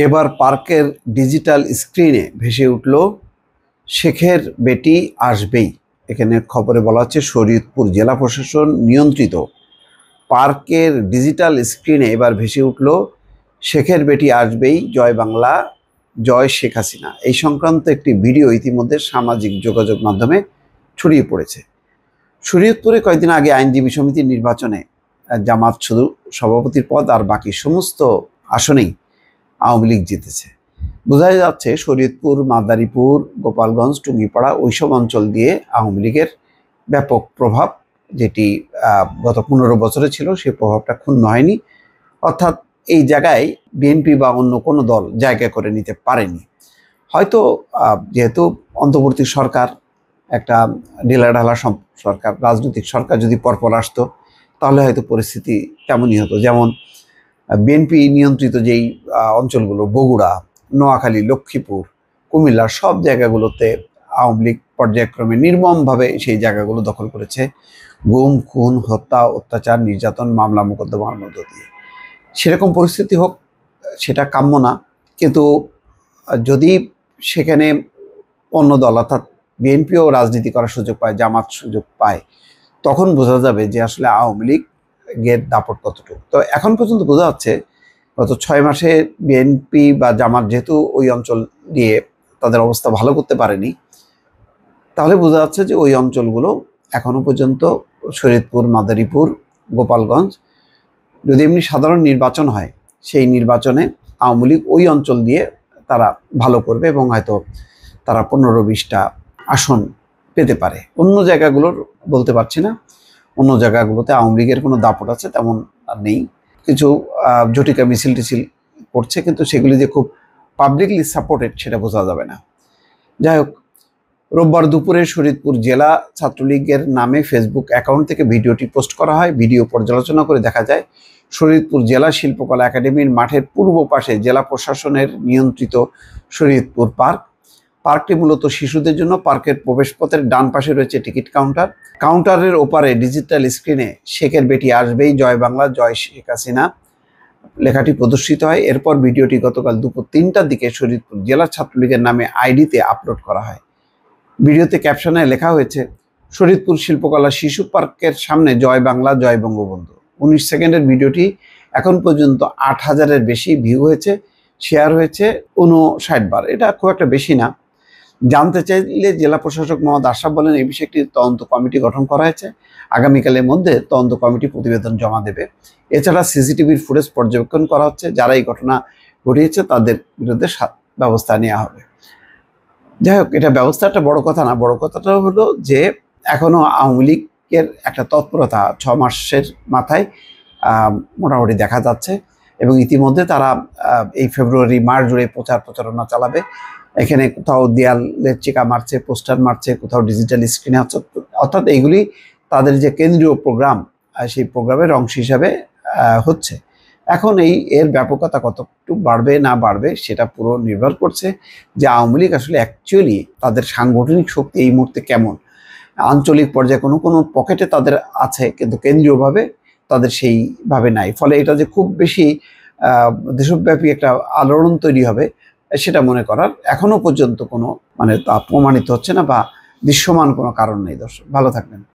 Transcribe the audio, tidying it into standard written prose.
এবার পার্কের ডিজিটাল স্ক্রিনে ভেসে উঠল শেখের বেটি আসবেই। এখানে খবরে বলা হচ্ছে শরীয়তপুর জেলা প্রশাসন নিয়ন্ত্রিত পার্কের ডিজিটাল স্ক্রিনে এবার ভেসে উঠল শেখের বেটি আসবেই, জয় বাংলা, জয় শেখ হাসিনা। এই সংক্রান্ত একটি ভিডিও ইতিমধ্যে সামাজিক যোগাযোগ মাধ্যমে ছড়িয়ে পড়েছে। শরীয়তপুরে কয়েকদিন আগে আইনজীবী সমিতির নির্বাচনে জামাত শুধু সভাপতির পদ আর বাকি সমস্ত আসনেই আওয়ামী লীগ জিতেছে। বোঝা যাচ্ছে শরীয়তপুর, মাদারীপুর, গোপালগঞ্জ, টুঙ্গিপাড়া ওইসব অঞ্চল দিয়ে আওয়ামী লীগের ব্যাপক প্রভাব, যেটি গত 15 বছরে ছিল, সেই প্রভাবটা ক্ষুণ্ণ হয়নি। অর্থাৎ এই জায়গায় বিএনপি বা অন্য কোনো দল জায়গা করে নিতে পারেনি। হয়তো যেহেতু অন্তর্বর্তী সরকার একটা ঢিলাঢালা সরকার, রাজনৈতিক সরকার যদি পরপর আসতো তাহলে হয়তো পরিস্থিতি তেমনই হতো। যেমন বিএনপি নিয়ন্ত্রিত যেই অঞ্চলগুলো, বগুড়া, নোয়াখালী, লক্ষ্মীপুর, কুমিল্লা, সব জায়গাগুলোতে আওয়ামী লীগ পর্যায়ক্রমে নির্মমভাবে সেই জায়গাগুলো দখল করেছে, গুম, খুন, হত্যা, অত্যাচার, নির্যাতন, মামলা মোকদ্দমার মধ্য দিয়ে। সেরকম পরিস্থিতি হোক, সেটা কাম্য না। কিন্তু যদি সেখানে অন্য দল অর্থাৎ বিএনপিও রাজনীতি করার সুযোগ পায়, জামাত সুযোগ পায়, তখন বোঝা যাবে যে আসলে আওয়ামী লীগের দাপট কতটুকু। তো এখন পর্যন্ত বোঝা যাচ্ছে গত 6 মাসে বিএনপি বা জামাত যেহেতু ওই অঞ্চল নিয়ে তাদের অবস্থা ভালো করতে পারেনি, তাহলে বোঝা যাচ্ছে যে ওই অঞ্চলগুলো এখনো পর্যন্ত শরীয়তপুর, মাদারীপুর, গোপালগঞ্জ, যদি এমনি সাধারণ নির্বাচন হয় সেই নির্বাচনে আওয়ামী লীগ ওই অঞ্চল দিয়ে তারা ভালো করবে এবং হয়তো তারা 15-20টা আসন পেতে পারে। অন্য জায়গাগুলোর বলতে পারছি না, অন্য জায়গাগুলোতে আওয়ামী লীগের কোনো দাপট আছে তেমন নেই। কিছু জটিকা মিছিল টিছিল করছে, কিন্তু সেগুলি যে খুব পাবলিকলি সাপোর্টেড সেটা বোঝা যাবে না। যাই হোক, রোববার দুপুরে শরীয়তপুর জেলা ছাত্রলীগের নামে ফেসবুক অ্যাকাউন্ট থেকে ভিডিওটি পোস্ট করা হয়। ভিডিও পর্যালোচনা করে দেখা যায় শরীয়তপুর জেলা শিল্পকলা একাডেমির মাঠের পূর্ব পাশে জেলা প্রশাসনের নিয়ন্ত্রিত শরীয়তপুর পার্ক। পার্কটি মূলত শিশুদের জন্য। পার্কের প্রবেশপথের ডান পাশে রয়েছে টিকিট কাউন্টার। কাউন্টারের ওপারে ডিজিটাল স্ক্রিনে শেখের বেটি আসবেই, জয় বাংলা, জয় শেখ হাসিনা লেখাটি প্রদর্শিত হয়। এরপর ভিডিওটি গতকাল দুপুর 3টার দিকে শরীয়তপুর জেলা ছাত্রলীগের নামে আইডিতে আপলোড করা হয়। ভিডিওতে ক্যাপশনে লেখা হয়েছে, শরীয়তপুর শিল্পকলা শিশু পার্কের সামনে জয় বাংলা, জয় বঙ্গবন্ধু। 19 সেকেন্ডের ভিডিওটি এখন পর্যন্ত 8,000-এর বেশি ভিউ হয়েছে, শেয়ার হয়েছে 59 বার। এটা খুব একটা বেশি না। জানতে চাইলে জেলা প্রশাসক মোহাম্মদ আশরাফ বলেন, এই বিষয়ে একটি তদন্ত কমিটি গঠন করা হয়েছে। আগামীকালের মধ্যে তদন্ত কমিটি প্রতিবেদন জমা দেবে। এছাড়া সিসিটিভির ফুটেজ পর্যবেক্ষণ করা হচ্ছে, যারা এই ঘটনা ঘটিয়েছে তাদের বিরুদ্ধে ব্যবস্থা নেওয়া হবে। যাই হোক, এটা ব্যবস্থাটা বড় কথা না। বড় কথাটা হলো যে এখনো আওয়ামী লীগের একটা তৎপরতা 6 মাসের মাথায় মোটামুটি দেখা যাচ্ছে এবং ইতিমধ্যে তারা এই ফেব্রুয়ারি মাস জুড়ে প্রচারণা চালাবে। এখানে কোথাও দেয়ালের চিকা মারছে, পোস্টার মারছে, কোথাও ডিজিটাল স্ক্রিনে হচ্ছে। অর্থাৎ এইগুলি তাদের যে কেন্দ্রীয় প্রোগ্রাম, সেই প্রোগ্রামের অংশ হিসাবে হচ্ছে। এখন এর ব্যাপকতা কতটুকু বাড়বে না বাড়বে সেটা পুরো নির্ভর করছে যে আওয়ামী লীগ আসলে অ্যাকচুয়ালি তাদের সাংগঠনিক শক্তি এই মুহূর্তে কেমন। আঞ্চলিক পর্যায়ে কোনো পকেটে তাদের আছে, কিন্তু কেন্দ্রীয়ভাবে তাদের সেইভাবে নাই। ফলে এটা যে খুব বেশি দেশব্যাপী একটা আলোড়ন তৈরি হবে সেটা মনে করার এখনো পর্যন্ত কোনো তা প্রমাণিত হচ্ছে না বা দৃশ্যমান কোনো কারণ নেই। দর্শক, ভালো থাকবেন।